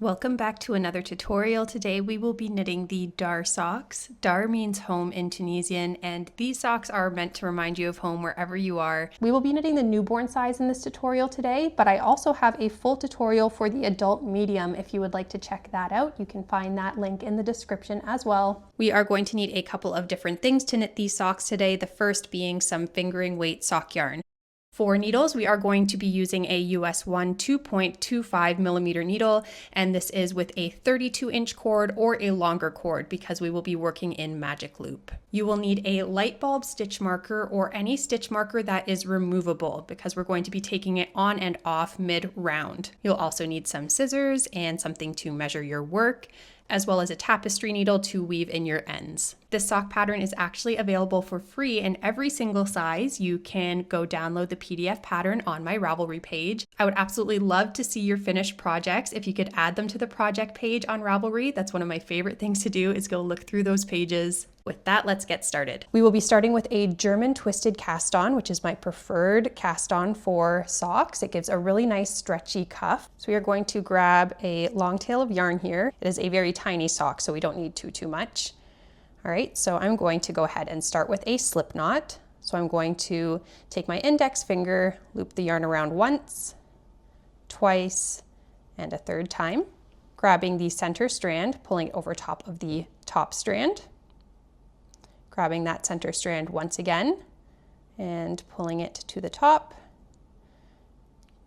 Welcome back to another tutorial. Today we will be knitting the Dar socks. Dar means home in Tunisian, and these socks are meant to remind you of home wherever you are. We will be knitting the newborn size in this tutorial today, but I also have a full tutorial for the adult medium. If you would like to check that out, you can find that link in the description as well. We are going to need a couple of different things to knit these socks today, the first being some fingering weight sock yarn. For needles, we are going to be using a US 1 2.25 millimeter needle, and this is with a 32-inch cord or a longer cord because we will be working in magic loop. You will need a light bulb stitch marker or any stitch marker that is removable because we're going to be taking it on and off mid-round. You'll also need some scissors and something to measure your work, as well as a tapestry needle to weave in your ends. This sock pattern is actually available for free in every single size. You can go download the PDF pattern on my Ravelry page. I would absolutely love to see your finished projects. If you could add them to the project page on Ravelry, that's one of my favorite things to do, is go look through those pages. With that, let's get started. We will be starting with a German twisted cast on, which is my preferred cast on for socks. It gives a really nice stretchy cuff. So we are going to grab a long tail of yarn here. It is a very tiny sock, so we don't need too much. All right, so I'm going to go ahead and start with a slip knot. So I'm going to take my index finger, loop the yarn around once, twice, and a third time, grabbing the center strand, pulling it over top of the top strand, grabbing that center strand once again and pulling it to the top,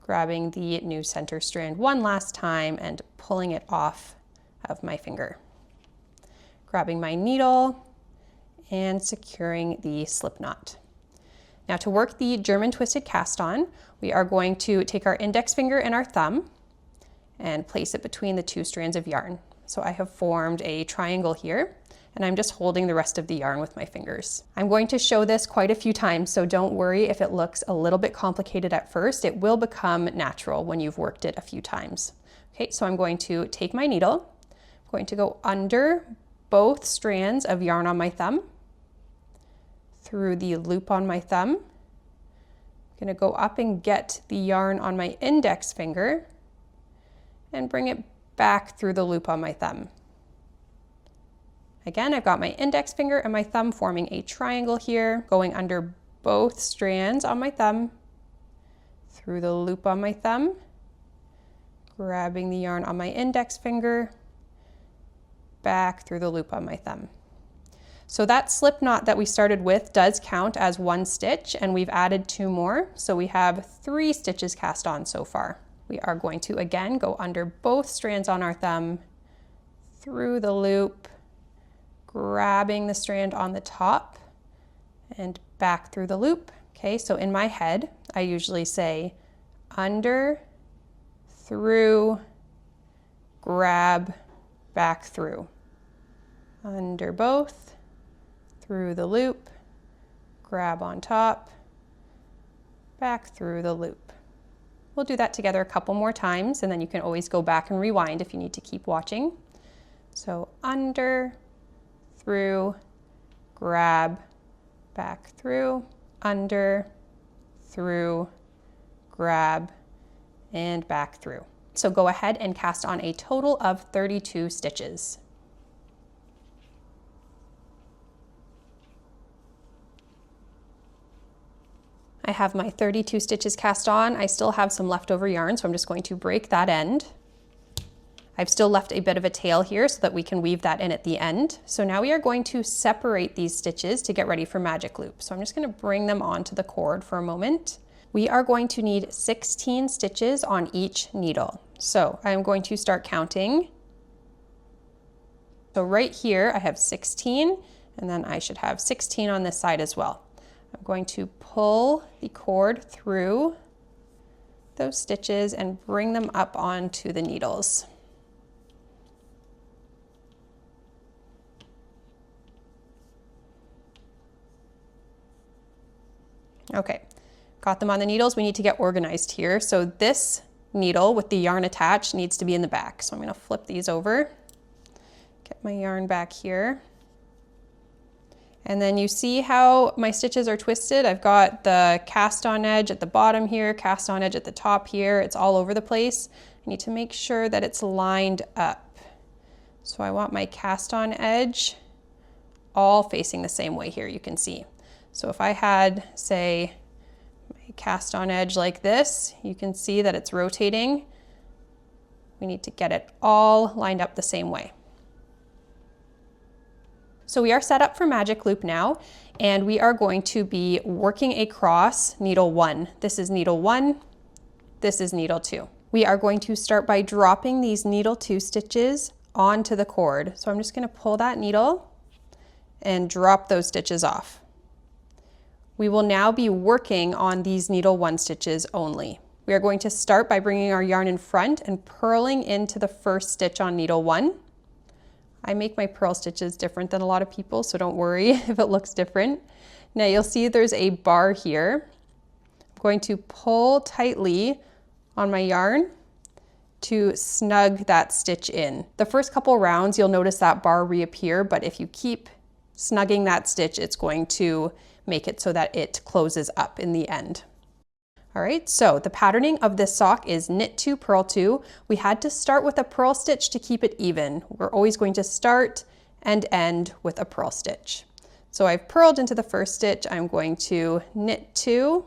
grabbing the new center strand one last time and pulling it off of my finger, grabbing my needle and securing the slip knot. Now to work the German twisted cast on, we are going to take our index finger and our thumb and place it between the two strands of yarn. So I have formed a triangle here, and I'm just holding the rest of the yarn with my fingers. I'm going to show this quite a few times, so don't worry if it looks a little bit complicated at first. It will become natural when you've worked it a few times. Okay, so I'm going to take my needle, I'm going to go under both strands of yarn on my thumb, through the loop on my thumb. I'm going to go up and get the yarn on my index finger and bring it back through the loop on my thumb. Again, I've got my index finger and my thumb forming a triangle here, going under both strands on my thumb, through the loop on my thumb, grabbing the yarn on my index finger, back through the loop on my thumb. So that slip knot that we started with does count as one stitch, and we've added two more, so we have 3 stitches cast on so far. We are going to again go under both strands on our thumb, through the loop, grabbing the strand on the top and back through the loop. Okay, so in my head, I usually say under, through, grab, back through. Under both, through the loop, grab on top, back through the loop. We'll do that together a couple more times, and then you can always go back and rewind if you need to keep watching. So under, through, grab, back through, under, through, grab, and back through. So go ahead and cast on a total of 32 stitches. I have my 32 stitches cast on. I still have some leftover yarn, so I'm just going to break that end. I've still left a bit of a tail here so that we can weave that in at the end. So now we are going to separate these stitches to get ready for magic loop. So I'm just going to bring them onto the cord for a moment. We are going to need 16 stitches on each needle. So I'm going to start counting. So right here I have 16, and then I should have 16 on this side as well. I'm going to pull the cord through those stitches and bring them up onto the needles. Okay, got them on the needles. We need to get organized here. So this needle with the yarn attached needs to be in the back. So I'm going to flip these over, get my yarn back here. And then you see how my stitches are twisted. I've got the cast on edge at the bottom here, cast on edge at the top here. It's all over the place. I need to make sure that it's lined up. So I want my cast on edge all facing the same way here, you can see. So if I had, say, my cast on edge like this, you can see that it's rotating. We need to get it all lined up the same way. So we are set up for magic loop now, and we are going to be working across needle 1. This is needle 1, this is needle 2. We are going to start by dropping these needle 2 stitches onto the cord. So I'm just going to pull that needle and drop those stitches off. We will now be working on these needle 1 stitches only. We are going to start by bringing our yarn in front and purling into the first stitch on needle 1. I make my purl stitches different than a lot of people, so don't worry if it looks different. Now you'll see there's a bar here. I'm going to pull tightly on my yarn to snug that stitch in. The first couple rounds you'll notice that bar reappear, but if you keep snugging that stitch, it's going to make it so that it closes up in the end. All right, so the patterning of this sock is knit 2, purl 2. We had to start with a purl stitch to keep it even. We're always going to start and end with a purl stitch. So I've purled into the first stitch. I'm going to knit 2,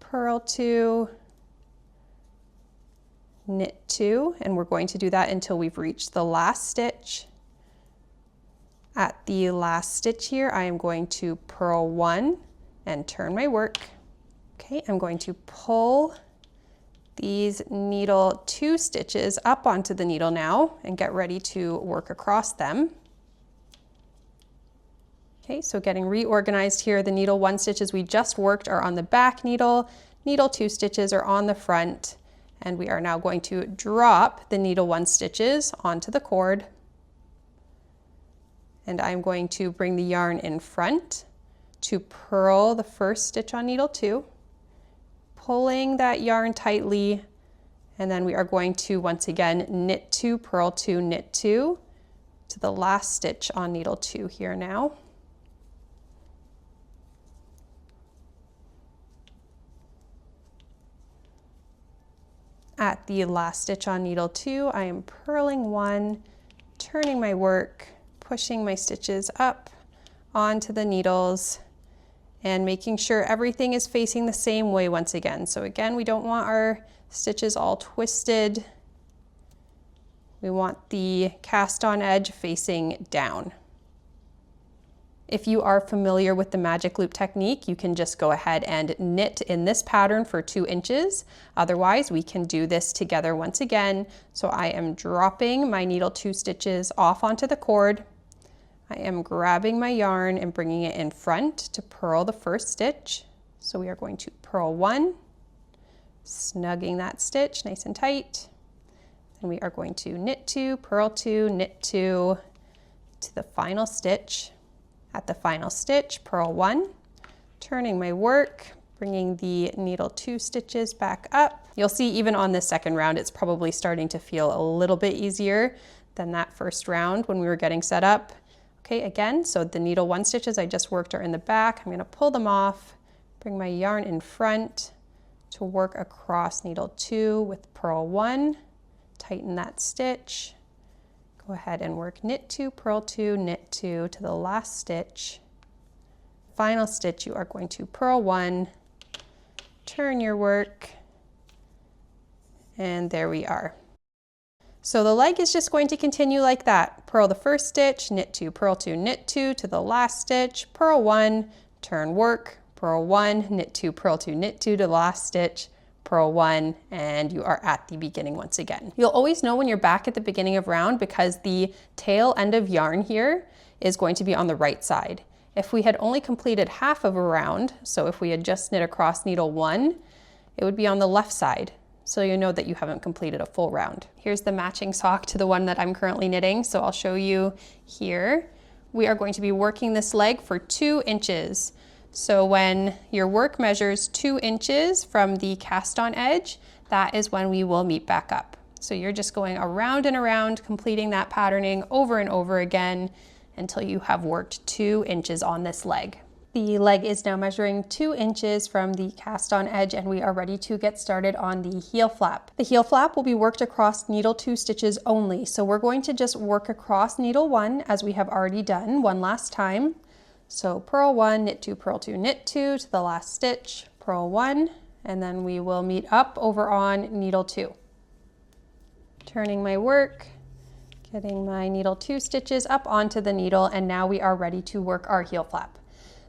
purl 2, knit 2, and we're going to do that until we've reached the last stitch. At the last stitch here, I am going to purl 1 and turn my work. Okay, I'm going to pull these needle 2 stitches up onto the needle now and get ready to work across them. Okay, so getting reorganized here, the needle 1 stitches we just worked are on the back needle 2 stitches are on the front, and we are now going to drop the needle 1 stitches onto the cord. And I'm going to bring the yarn in front to purl the first stitch on needle 2, pulling that yarn tightly, and then we are going to once again knit 2, purl 2, knit 2 to the last stitch on needle 2 here now. At the last stitch on needle 2, I am purling 1, turning my work, pushing my stitches up onto the needles, and making sure everything is facing the same way once again. So again, we don't want our stitches all twisted. We want the cast on edge facing down. If you are familiar with the magic loop technique, you can just go ahead and knit in this pattern for 2 inches. Otherwise, we can do this together once again. So I am dropping my needle 2 stitches off onto the cord. I am grabbing my yarn and bringing it in front to purl the first stitch. So we are going to purl 1, snugging that stitch nice and tight. And we are going to knit 2, purl 2, knit 2 to the final stitch. At the final stitch, purl 1, turning my work, bringing the needle 2 stitches back up. You'll see even on this second round, it's probably starting to feel a little bit easier than that first round when we were getting set up. Okay, again, so the needle 1 stitches I just worked are in the back. I'm going to pull them off, bring my yarn in front to work across needle 2 with purl 1, tighten that stitch. Go ahead and work knit 2, purl 2, knit 2 to the last stitch. Final stitch, you are going to purl 1, turn your work, and there we are. So the leg is just going to continue like that. Purl the first stitch, knit 2, purl 2, knit 2 to the last stitch, purl 1, turn work, purl 1, knit 2, purl 2, knit 2 to the last stitch, purl 1, and you are at the beginning once again. You'll always know when you're back at the beginning of round because the tail end of yarn here is going to be on the right side. If we had only completed half of a round, so if we had just knit across needle 1, it would be on the left side. So you know that you haven't completed a full round. Here's the matching sock to the one that I'm currently knitting, so I'll show you here. We are going to be working this leg for 2 inches. So when your work measures 2 inches from the cast on edge, that is when we will meet back up. So you're just going around and around, completing that patterning over and over again until you have worked 2 inches on this leg. The leg is now measuring 2 inches from the cast on edge, and we are ready to get started on the heel flap. The heel flap will be worked across needle 2 stitches only. So we're going to just work across needle 1 as we have already done one last time. So purl 1, knit 2, purl 2, knit 2 to the last stitch, purl 1, and then we will meet up over on needle 2. Turning my work, getting my needle 2 stitches up onto the needle, and now we are ready to work our heel flap.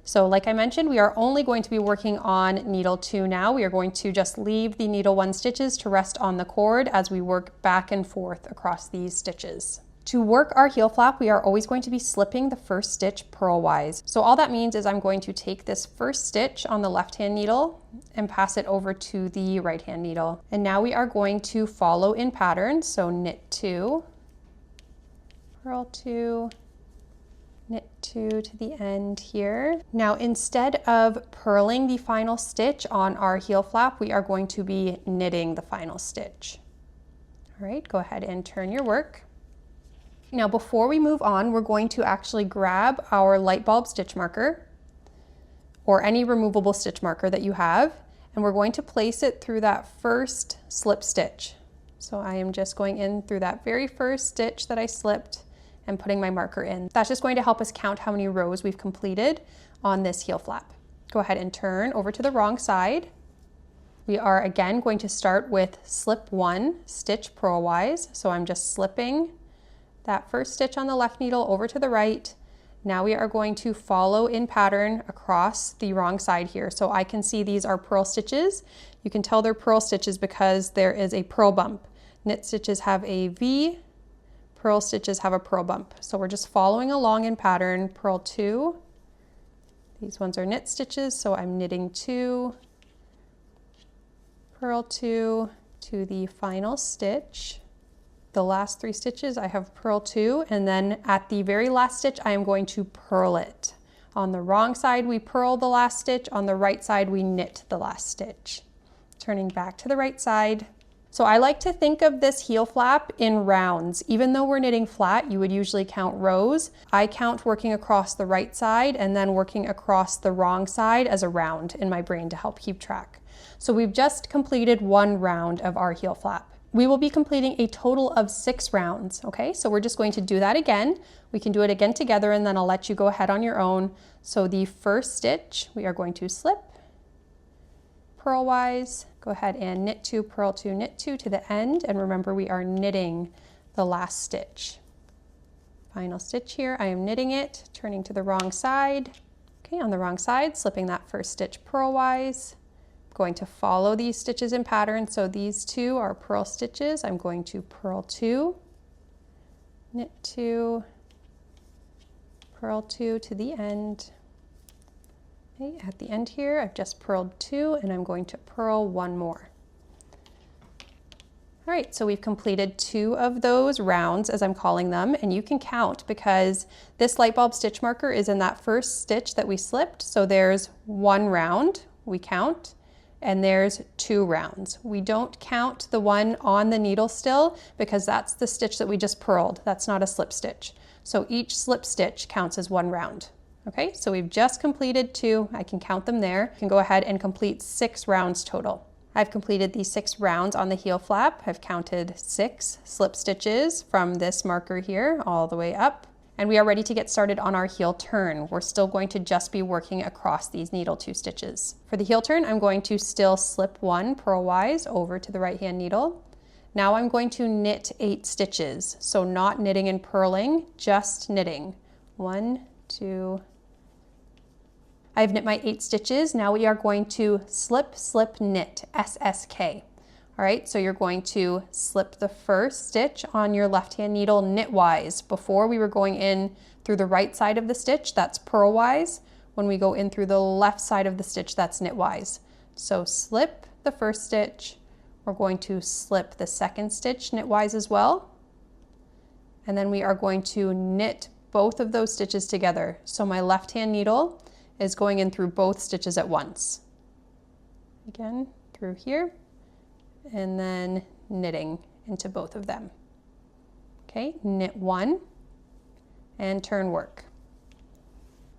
So like I mentioned, we are only going to be working on needle 2 now. We are going to just leave the needle 1 stitches to rest on the cord as we work back and forth across these stitches. To work our heel flap, we are always going to be slipping the first stitch purlwise. So all that means is I'm going to take this first stitch on the left hand needle and pass it over to the right hand needle. And now we are going to follow in pattern. So knit 2, purl 2, knit 2 to the end here. Now instead of purling the final stitch on our heel flap, we are going to be knitting the final stitch. All right, go ahead and turn your work. Now before we move on, we're going to actually grab our light bulb stitch marker or any removable stitch marker that you have, and we're going to place it through that first slip stitch. So I am just going in through that very first stitch that I slipped and putting my marker in. That's just going to help us count how many rows we've completed on this heel flap. Go ahead and turn over to the wrong side. We are again going to start with slip 1, stitch purlwise. So I'm just slipping that first stitch on the left needle over to the right. Now we are going to follow in pattern across the wrong side here. So I can see these are purl stitches. You can tell they're purl stitches because there is a purl bump. Knit stitches have a V, purl stitches have a purl bump. So we're just following along in pattern, purl 2. These ones are knit stitches, so I'm knitting 2, purl 2 to the final stitch. The last 3 stitches I have purl 2, and then at the very last stitch I am going to purl it. On the wrong side we purl the last stitch, on the right side we knit the last stitch. Turning back to the right side. So I like to think of this heel flap in rounds. Even though we're knitting flat, you would usually count rows. I count working across the right side and then working across the wrong side as a round in my brain to help keep track. So we've just completed 1 round of our heel flap. We will be completing a total of 6 rounds, okay? So we're just going to do that again. We can do it again together and then I'll let you go ahead on your own. So the first stitch, we are going to slip, purlwise, go ahead and knit 2, purl 2, knit 2 to the end, and remember we are knitting the last stitch. Final stitch here, I am knitting it, turning to the wrong side. Okay, on the wrong side, slipping that first stitch purlwise. I'm going to follow these stitches in pattern, so these 2 are purl stitches. I'm going to purl 2, knit 2, purl 2 to the end. Okay, at the end here, I've just purled 2 and I'm going to purl 1 more. All right, so we've completed 2 of those rounds, as I'm calling them, and you can count because this light bulb stitch marker is in that first stitch that we slipped. So there's 1 round, we count, and there's 2 rounds. We don't count the one on the needle still because that's the stitch that we just purled. That's not a slip stitch. So each slip stitch counts as 1 round. Okay, so we've just completed 2. I can count them there. You can go ahead and complete 6 rounds total. I've completed the 6 rounds on the heel flap. I've counted 6 slip stitches from this marker here all the way up. And we are ready to get started on our heel turn. We're still going to just be working across these needle 2 stitches. For the heel turn, I'm going to still slip 1 purlwise over to the right hand needle. Now I'm going to knit 8 stitches. So not knitting and purling, just knitting. 1, 2, I've knit my 8 stitches. Now we are going to slip, slip, knit, SSK. All right, so you're going to slip the first stitch on your left-hand needle knitwise. Before we were going in through the right side of the stitch, that's purlwise. When we go in through the left side of the stitch, that's knitwise. So slip the first stitch. We're going to slip the second stitch knitwise as well. And then we are going to knit both of those stitches together. So my left-hand needle is going in through both stitches at once. Again, through here, and then knitting into both of them. Okay, knit 1 and turn work.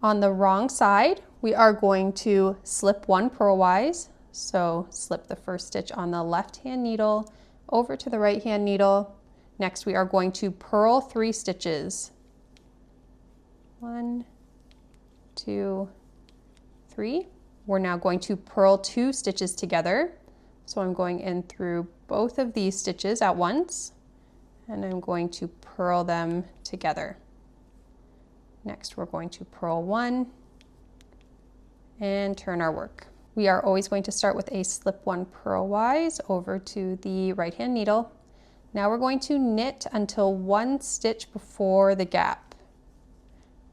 On the wrong side, we are going to slip one purlwise. So slip the first stitch on the left hand needle over to the right hand needle. Next, we are going to purl 3 stitches. 1, 2, 3. We're now going to purl 2 stitches together. So I'm going in through both of these stitches at once, and I'm going to purl them together. Next, we're going to purl 1 and turn our work. We are always going to start with a slip 1 purlwise over to the right hand needle. Now we're going to knit until 1 stitch before the gap.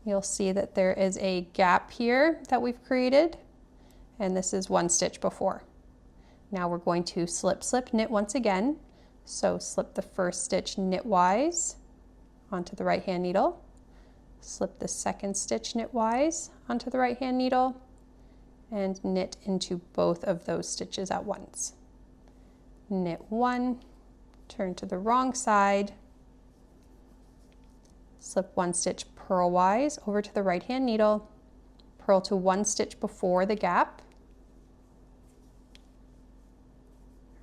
You'll see that there is a gap here that we've created, and this is 1 stitch before. Now we're going to slip, slip, knit once again. So slip the first stitch knitwise onto the right hand needle. Slip the second stitch knitwise onto the right hand needle and knit into both of those stitches at once. Knit 1, turn to the wrong side, slip 1 stitch purlwise over to the right hand needle, purl to 1 stitch before the gap.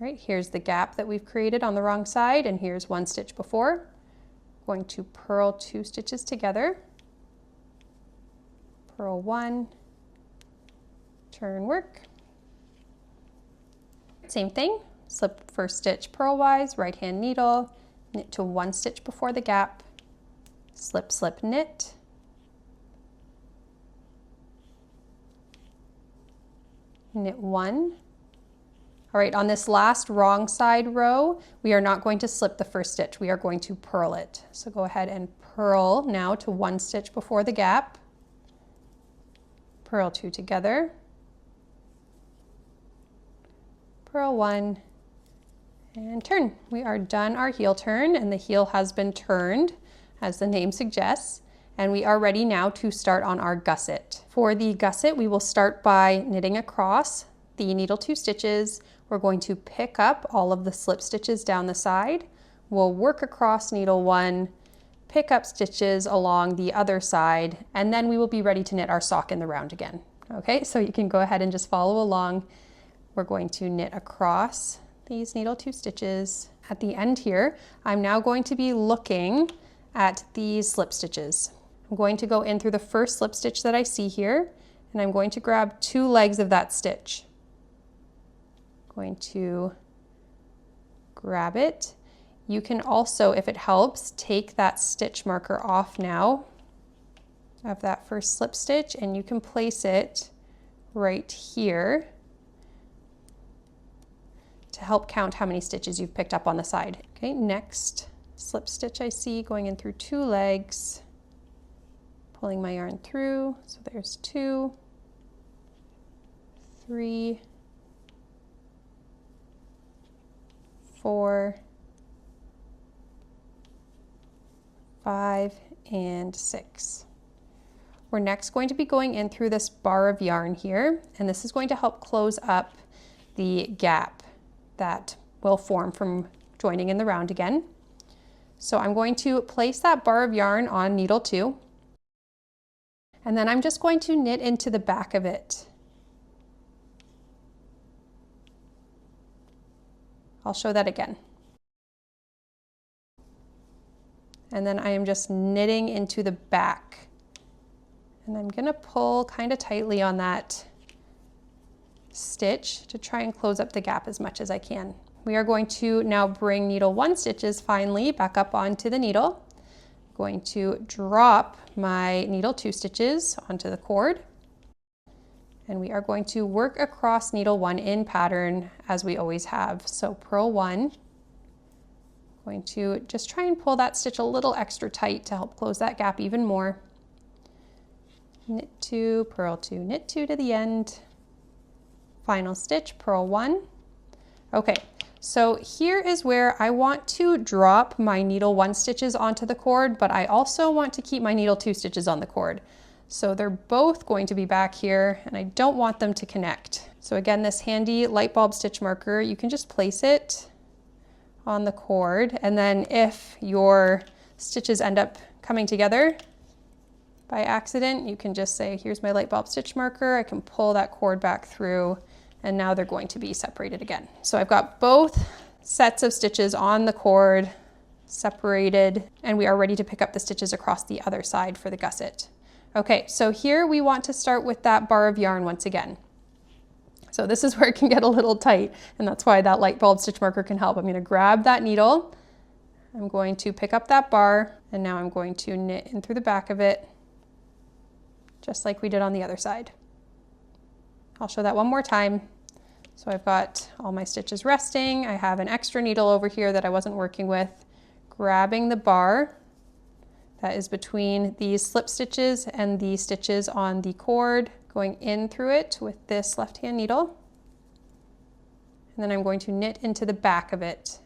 All right, here's the gap that we've created on the wrong side, and here's 1 stitch before. Going to purl 2 stitches together, purl 1, turn work. Same thing, slip first stitch purlwise, right hand needle, knit to 1 stitch before the gap, slip, slip, knit, knit 1. All right, on this last wrong side row, we are not going to slip the first stitch. We are going to purl it. So go ahead and purl now to 1 stitch before the gap. Purl 2 together. Purl 1 and turn. We are done our heel turn, and the heel has been turned, as the name suggests. And we are ready now to start on our gusset. For the gusset, we will start by knitting across the needle 2 stitches. We're going to pick up all of the slip stitches down the side. We'll work across needle 1, pick up stitches along the other side, and then we will be ready to knit our sock in the round again. Okay, so you can go ahead and just follow along. We're going to knit across these needle 2 stitches. At the end here, I'm now going to be looking at these slip stitches. I'm going to go in through the first slip stitch that I see here, and I'm going to grab 2 legs of that stitch. Going to grab it. You can also, if it helps, take that stitch marker off now of that first slip stitch, and you can place it right here to help count how many stitches you've picked up on the side. Okay, next slip stitch I see going in through 2 legs, pulling my yarn through. So there's 2, 3, 4, 5, and 6. We're next going to be going in through this bar of yarn here, and this is going to help close up the gap that will form from joining in the round again. So I'm going to place that bar of yarn on needle 2, and then I'm just going to knit into the back of it. I'll show that again. And then I am just knitting into the back. And I'm gonna pull kind of tightly on that stitch to try and close up the gap as much as I can. We are going to now bring needle 1 stitches finally back up onto the needle. I'm going to drop my needle 2 stitches onto the cord. And we are going to work across needle 1 in pattern as we always have. So purl 1, going to just try and pull that stitch a little extra tight to help close that gap even more. Knit 2, purl 2, knit 2 to the end. Final stitch, purl 1. Okay, so here is where I want to drop my needle 1 stitches onto the cord, but I also want to keep my needle 2 stitches on the cord. So they're both going to be back here, and I don't want them to connect. So again, this handy light bulb stitch marker, you can just place it on the cord, and then if your stitches end up coming together, by accident, you can just say, here's my light bulb stitch marker. I can pull that cord back through, and now they're going to be separated again. So I've got both sets of stitches on the cord separated, and we are ready to pick up the stitches across the other side for the gusset. Okay, so here we want to start with that bar of yarn once again. So this is where it can get a little tight, and that's why that light bulb stitch marker can help. I'm going to grab that needle, I'm going to pick up that bar, and now I'm going to knit in through the back of it, just like we did on the other side. I'll show that one more time. So I've got all my stitches resting. I have an extra needle over here that I wasn't working with, grabbing the bar that is between these slip stitches and the stitches on the cord, going in through it with this left-hand needle. And then I'm going to knit into the back of it.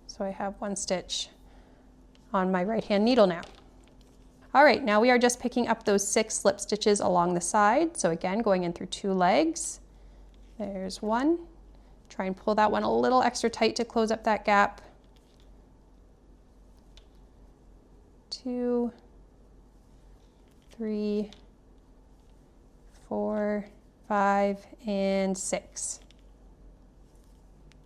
So I have one stitch on my right-hand needle now. All right, now we are just picking up those 6 slip stitches along the side. So again, going in through 2 legs. There's one. Try and pull that one a little extra tight to close up that gap. 2, 3, 4, 5, and 6.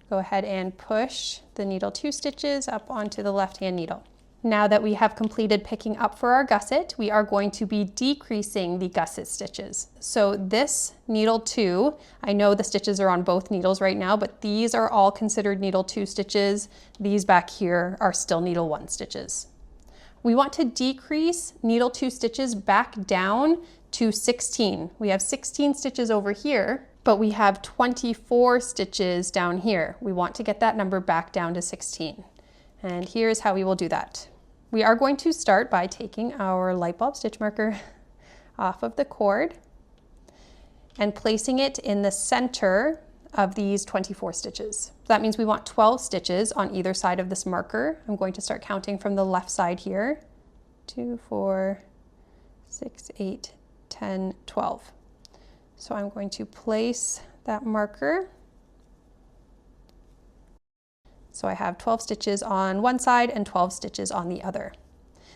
Go ahead and push the needle 2 stitches up onto the left-hand needle. Now that we have completed picking up for our gusset, we are going to be decreasing the gusset stitches. So this needle 2, I know the stitches are on both needles right now, but these are all considered needle 2 stitches. These back here are still needle 1 stitches. We want to decrease needle 2 stitches back down to 16. We have 16 stitches over here, but we have 24 stitches down here. We want to get that number back down to 16. And here's how we will do that. We are going to start by taking our light bulb stitch marker off of the cord and placing it in the center of these 24 stitches. That means we want 12 stitches on either side of this marker. I'm going to start counting from the left side here. 2, 4, 6, 8, 10, 12. So I'm going to place that marker. So I have 12 stitches on one side and 12 stitches on the other.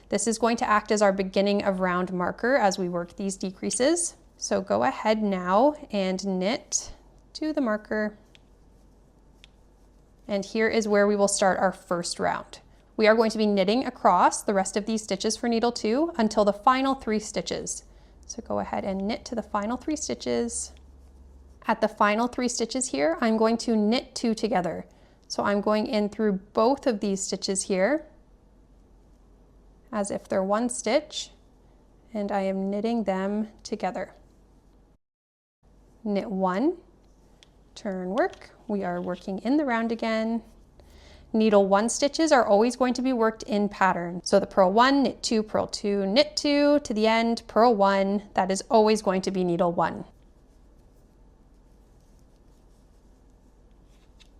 This is going to act as our beginning of round marker as we work these decreases. So go ahead now and knit to the marker. And here is where we will start our first round. We are going to be knitting across the rest of these stitches for needle 2 until the final 3 stitches. So go ahead and knit to the final 3 stitches. At the final 3 stitches here, I'm going to knit 2 together. So I'm going in through both of these stitches here as if they're one stitch, and I am knitting them together. Knit 1, turn work. We are working in the round again. Needle 1 stitches are always going to be worked in pattern. So the purl 1, knit 2, purl 2, knit 2 to the end, purl 1. That is always going to be needle 1.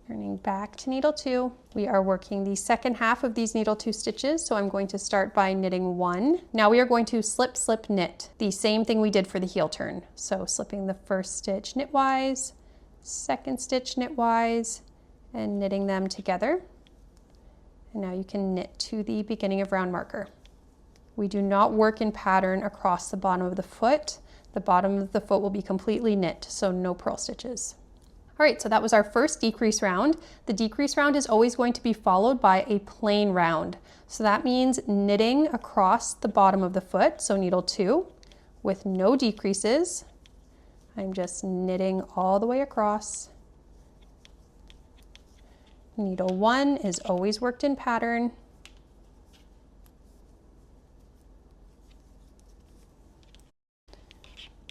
Turning back to needle 2, we are working the second half of these needle 2 stitches, so I'm going to start by knitting 1. Now we are going to slip, slip, knit, the same thing we did for the heel turn. So slipping the first stitch knitwise, second stitch knitwise, and knitting them together. And now you can knit to the beginning of round marker. We do not work in pattern across the bottom of the foot. The bottom of the foot will be completely knit, so no purl stitches. All right, so that was our first decrease round. The decrease round is always going to be followed by a plain round. So that means knitting across the bottom of the foot, so needle 2, with no decreases. I'm just knitting all the way across. Needle 1 is always worked in pattern.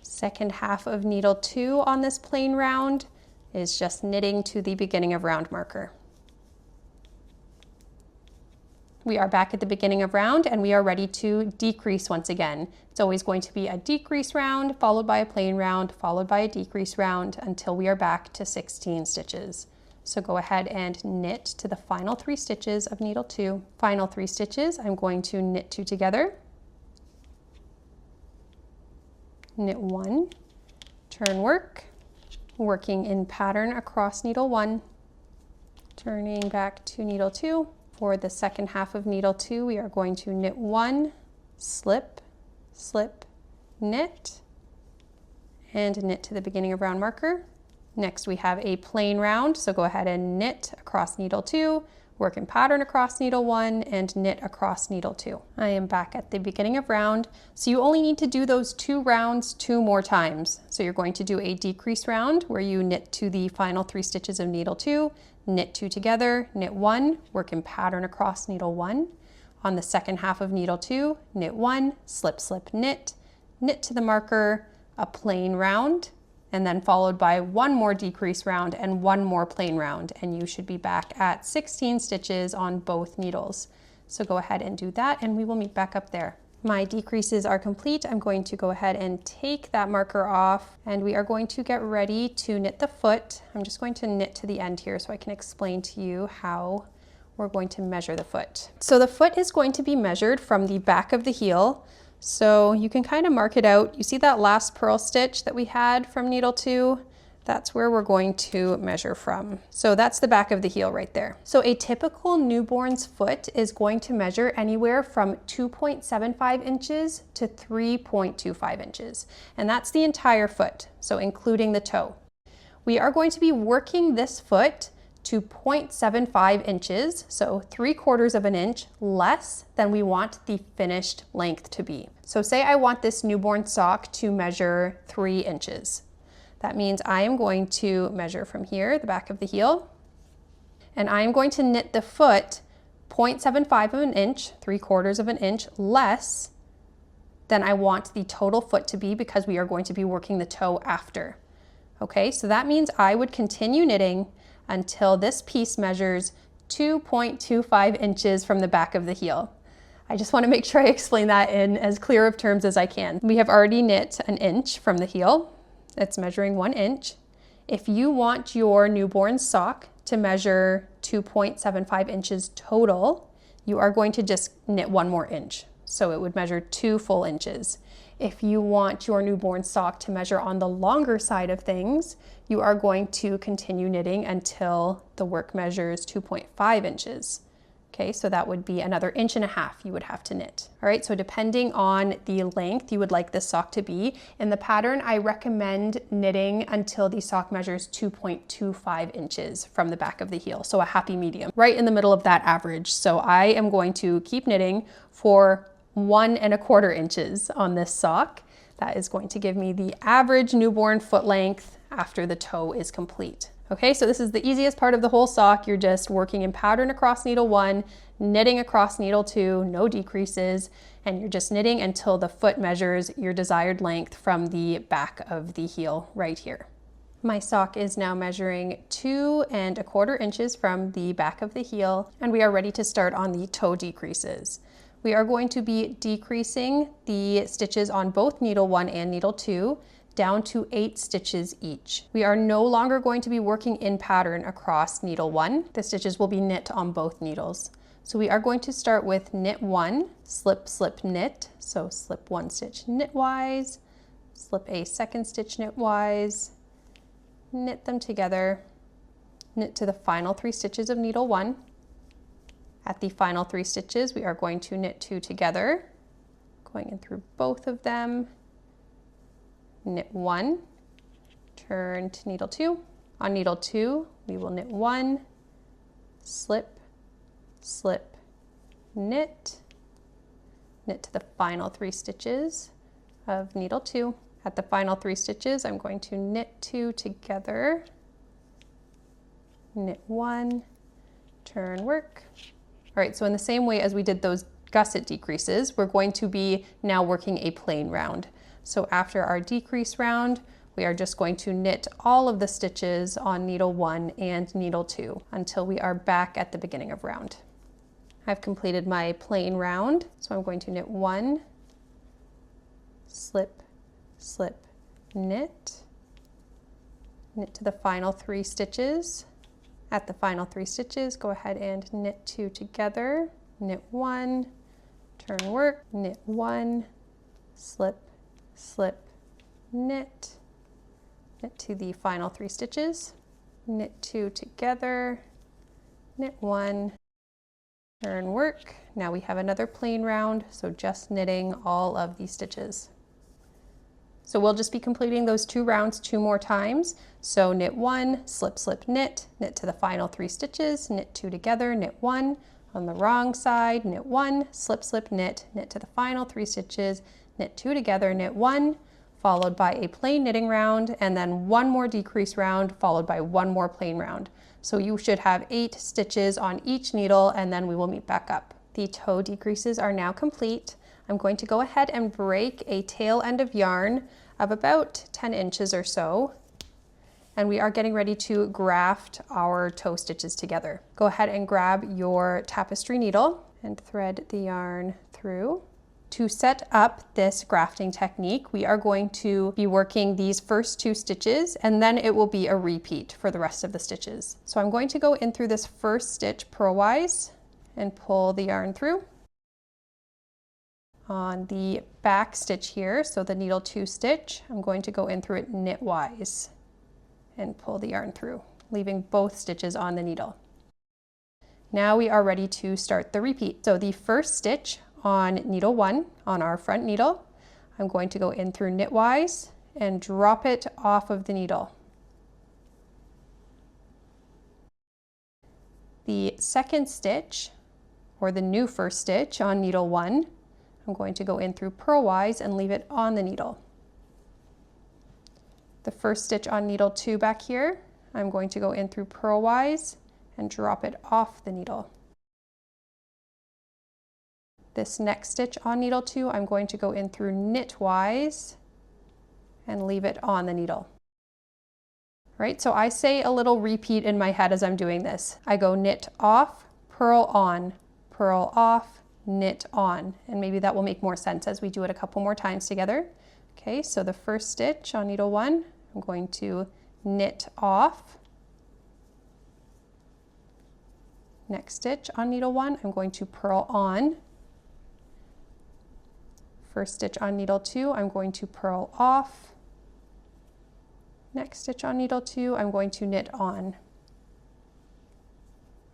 Second half of needle 2 on this plain round is just knitting to the beginning of round marker. We are back at the beginning of round and we are ready to decrease once again. It's always going to be a decrease round followed by a plain round followed by a decrease round until we are back to 16 stitches. So go ahead and knit to the final 3 stitches of needle 2. Final 3 stitches, I'm going to knit 2 together, knit 1, turn work, working in pattern across needle 1, turning back to needle 2. For the second half of needle 2, we are going to knit 1, slip, slip, knit, and knit to the beginning of round marker. Next we have a plain round, so go ahead and knit across needle 2, work in pattern across needle 1, and knit across needle 2. I am back at the beginning of round, so you only need to do those 2 rounds 2 more times. So you're going to do a decrease round where you knit to the final 3 stitches of needle 2, knit 2 together, knit 1, work in pattern across needle 1. On the second half of needle 2, knit 1, slip, slip, knit, knit to the marker, a plain round, and then followed by 1 more decrease round and 1 more plain round, and you should be back at 16 stitches on both needles. So go ahead and do that, and we will meet back up there. My decreases are complete. I'm going to go ahead and take that marker off, and we are going to get ready to knit the foot. I'm just going to knit to the end here so I can explain to you how we're going to measure the foot. So the foot is going to be measured from the back of the heel. So you can kind of mark it out. You see that last purl stitch that we had from needle 2? That's where we're going to measure from. So that's the back of the heel right there. So a typical newborn's foot is going to measure anywhere from 2.75 inches to 3.25 inches. And that's the entire foot, so including the toe. We are going to be working this foot to 0.75 inches, so 3/4 of an inch less than we want the finished length to be. So say I want this newborn sock to measure 3 inches. That means I am going to measure from here, the back of the heel, and I am going to knit the foot 0.75 of an inch, 3/4 of an inch less than I want the total foot to be because we are going to be working the toe after. Okay, so that means I would continue knitting until this piece measures 2.25 inches from the back of the heel. I just want to make sure I explain that in as clear of terms as I can. We have already knit 1 inch from the heel. It's measuring 1 inch. If you want your newborn sock to measure 2.75 inches total, you are going to just knit 1 more inch. So it would measure 2 full inches. If you want your newborn sock to measure on the longer side of things, you are going to continue knitting until the work measures 2.5 inches. Okay, so that would be another 1.5 inches you would have to knit. All right, so depending on the length you would like this sock to be, in the pattern I recommend knitting until the sock measures 2.25 inches from the back of the heel, so a happy medium, right in the middle of that average. So I am going to keep knitting for 1.25 inches on this sock. That is going to give me the average newborn foot length after the toe is complete. Okay, so this is the easiest part of the whole sock. You're just working in pattern across needle 1, knitting across needle 2, no decreases, and you're just knitting until the foot measures your desired length from the back of the heel right here. My sock is now measuring 2.25 inches from the back of the heel, and we are ready to start on the toe decreases. We are going to be decreasing the stitches on both needle 1 and needle 2 down to 8 stitches each. We are no longer going to be working in pattern across needle 1. The stitches will be knit on both needles. So we are going to start with knit 1, slip, slip, knit. So slip 1 stitch knitwise, slip a 2nd stitch knitwise, knit them together, knit to the final 3 stitches of needle 1. At the final 3 stitches, we are going to knit 2 together, going in through both of them, knit 1, turn to needle 2. On needle 2, we will knit 1, slip, slip, knit, knit to the final 3 stitches of needle 2. At the final 3 stitches, I'm going to knit 2 together, knit 1, turn, work. All right, so in the same way as we did those gusset decreases, we're going to be now working a plain round. So after our decrease round, we are just going to knit all of the stitches on needle 1 and needle 2 until we are back at the beginning of round. I've completed my plain round, so I'm going to knit 1, slip, slip, knit, knit to the final 3 stitches. At the final 3 stitches, go ahead and knit 2 together, knit 1, turn, work, knit 1, slip, slip, knit, knit to the final 3 stitches, knit 2 together, knit 1, Turn work. Now we have another plain round, so just knitting all of these stitches. So we'll just be completing those 2 rounds 2 more times. So knit 1, slip, slip, knit, knit to the final 3 stitches, knit 2 together, knit 1. On the wrong side, knit 1, slip, slip, knit, knit to the final 3 stitches, knit 2 together, knit 1, followed by a plain knitting round, and then 1 more decrease round, followed by 1 more plain round. So you should have 8 stitches on each needle, and then we will meet back up. The toe decreases are now complete. I'm going to go ahead and break a tail end of yarn of about 10 inches or so. And we are getting ready to graft our toe stitches together. Go ahead and grab your tapestry needle and thread the yarn through. To set up this grafting technique, we are going to be working these first 2 stitches, and then it will be a repeat for the rest of the stitches. So I'm going to go in through this first stitch purlwise and pull the yarn through. On the back stitch here, so the needle 2 stitch, I'm going to go in through it knitwise and pull the yarn through, leaving both stitches on the needle. Now we are ready to start the repeat. So the first stitch on needle 1 on our front needle, I'm going to go in through knitwise and drop it off of the needle. The second stitch, or the new first stitch on needle 1, I'm going to go in through purlwise and leave it on the needle. The first stitch on needle 2 back here, I'm going to go in through purlwise and drop it off the needle. This next stitch on needle 2, I'm going to go in through knitwise and leave it on the needle. All right, so I say a little repeat in my head as I'm doing this. I go knit off, purl off, knit on, and maybe that will make more sense as we do it a couple more times together. Okay, so the first stitch on needle 1, I'm going to knit off. Next stitch on needle 1, I'm going to purl on. First stitch on needle 2, I'm going to purl off. Next stitch on needle 2, I'm going to knit on.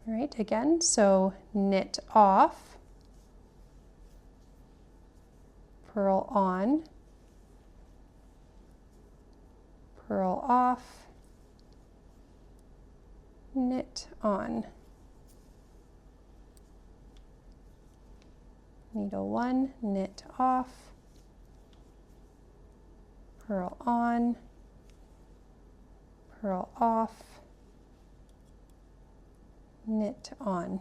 All right, again, so knit off, purl on, purl off, knit on. Needle 1, knit off, purl on, purl off, knit on.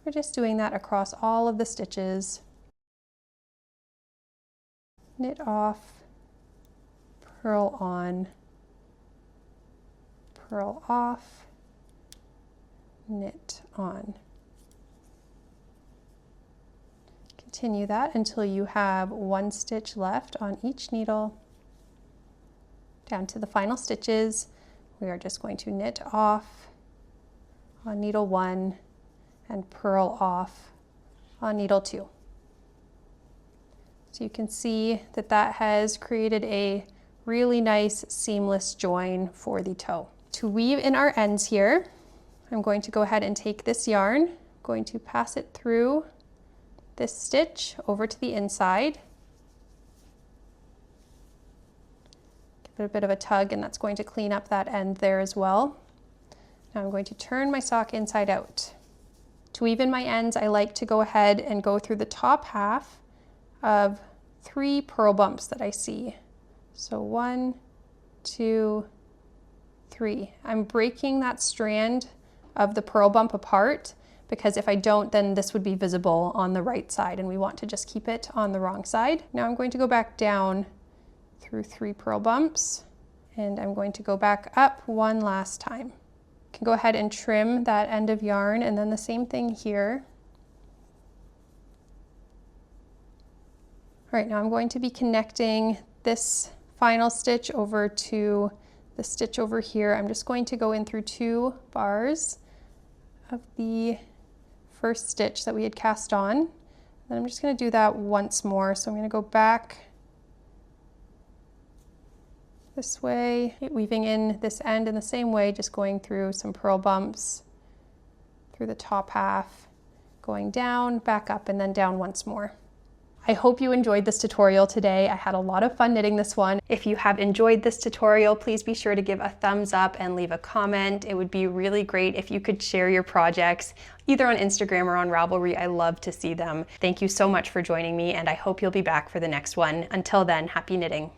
We're just doing that across all of the stitches. Knit off, purl on, purl off, knit on. Continue that until you have 1 stitch left on each needle. Down to the final stitches, we are just going to knit off on needle 1 and purl off on needle 2. So you can see that that has created a really nice seamless join for the toe. To weave in our ends here, I'm going to go ahead and take this yarn, going to pass it through this stitch over to the inside. Give it a bit of a tug, and that's going to clean up that end there as well. Now I'm going to turn my sock inside out. To weave in my ends, I like to go ahead and go through the top half of 3 purl bumps that I see. So 1, 2, 3. I'm breaking that strand of the purl bump apart, because if I don't, then this would be visible on the right side, and we want to just keep it on the wrong side. Now I'm going to go back down through 3 purl bumps, and I'm going to go back up 1 last time. You can go ahead and trim that end of yarn, and then the same thing here. All right, now I'm going to be connecting this final stitch over to the stitch over here. I'm just going to go in through 2 bars of the first stitch that we had cast on. Then I'm just going to do that once more. So I'm going to go back this way, weaving in this end in the same way, just going through some purl bumps through the top half, going down, back up, and then down once more. I hope you enjoyed this tutorial today. I had a lot of fun knitting this one. If you have enjoyed this tutorial, please be sure to give a thumbs up and leave a comment. It would be really great if you could share your projects either on Instagram or on Ravelry. I love to see them. Thank you so much for joining me, and I hope you'll be back for the next one. Until then, happy knitting.